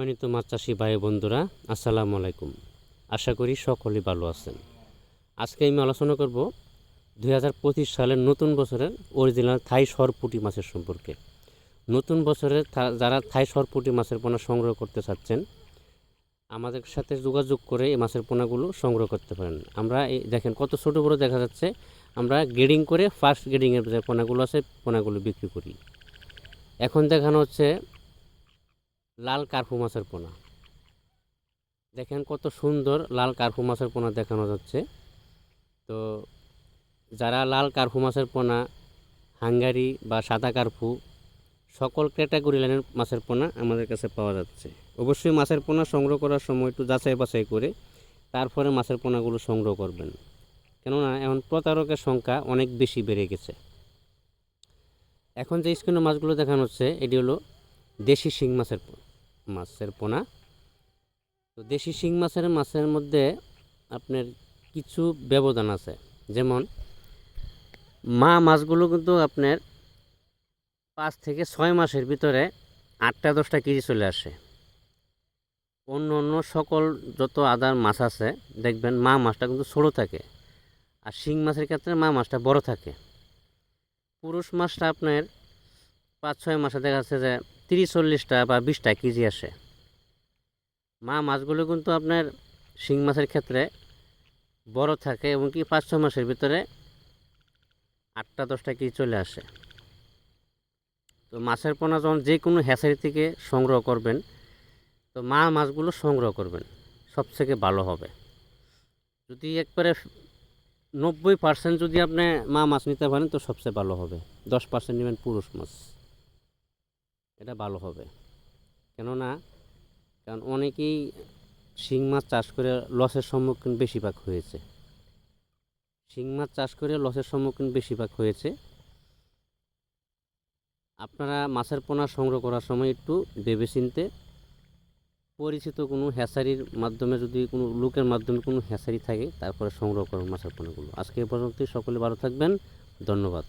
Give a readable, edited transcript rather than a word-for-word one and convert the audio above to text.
সম্মানিত মাছ চাষি ভাই বন্ধুরা, আসসালামু আলাইকুম। আশা করি সকলেই ভালো আছেন। আজকে আমি আলোচনা করব 2025 সালের নতুন বছরের অরিজিনাল থাই সরপুঁটি মাছের সম্পর্কে। নতুন বছরে যারা থাই সরপুঁটি মাছের পোনা সংগ্রহ করতে চাচ্ছেন, আমাদের সাথে যোগাযোগ করে এই মাছের পোনাগুলো সংগ্রহ করতে পারেন। আমরা এই দেখেন কত ছোটো বড়ো দেখা যাচ্ছে। আমরা গ্রেডিং করে ফার্স্ট গ্রেডিংয়ের যে পোনাগুলো আছে পোনাগুলো বিক্রি করি। এখন দেখানো হচ্ছে লাল কার্পু মাছের পোনা। দেখেন কত সুন্দর লাল কার্পু মাছের পোনা দেখানো যাচ্ছে। তো যারা লাল কার্পু মাছের পোনা, হাঙ্গারি বা সাদা কার্পু সকল ক্যাটাগরি লাইনের মাছের পোনা আমাদের কাছে পাওয়া যাচ্ছে। অবশ্যই মাছের পোনা সংগ্রহ করার সময় একটু যাচাই বাছাই করে তারপরে মাছের পোনাগুলো সংগ্রহ করবেন, কেননা এখন প্রতারকের সংখ্যা অনেক বেশি বেড়ে গেছে। এখন যে স্ক্রিনে মাছগুলো দেখানো হচ্ছে এটি হলো দেশি শিং মাছের পোনা। তো দেশি শিং মাছের মধ্যে আপনার কিছু ব্যবধান আছে। যেমন মা মাছগুলো কিন্তু আপনার 5 থেকে 6 মাসের ভিতরে 8-10টা কেজি চলে আসে। অন্য অন্য সকল যত আদার মাছ আছে দেখবেন মা মাছটা কিন্তু ছোটো থাকে, আর শিং মাছের ক্ষেত্রে মা মাছটা বড় থাকে। পুরুষ মাছটা আপনার 5-6 মাসে দেখা যাচ্ছে যে 30-40টা বা 20টা কেজি আসে। মা মাছগুলো কিন্তু আপনার শিং মাছের ক্ষেত্রে বড় থাকে এবং কি 5-6 মাসের ভিতরে 8-10টা কেজি চলে আসে। তো মাছের পোনা যখন যে কোনো হ্যাচারি থেকে সংগ্রহ করবেন, তো মা মাছগুলো সংগ্রহ করবেন, সবথেকে ভালো হবে। যদি একবারে 90% যদি আপনি মা মাছ নিতে পারেন তো সবচেয়ে ভালো হবে। 10% নেবেন পুরুষ মাছ, এটা ভালো হবে। কারণ অনেকেই শিং মাছ চাষ করে লসের সম্মুখীন বেশিরভাগ হয়েছে। আপনারা মাছের পোনা সংগ্রহ করার সময় একটু ভেবেচিন্তে পরিচিত কোনো হ্যাচারির মাধ্যমে, যদি কোনো লোকের মাধ্যমে কোনো হ্যাচারি থাকে, তারপরে সংগ্রহ করুন মাছের পোনাগুলো। আজকে এ পর্যন্তই। সকলে ভালো থাকবেন। ধন্যবাদ।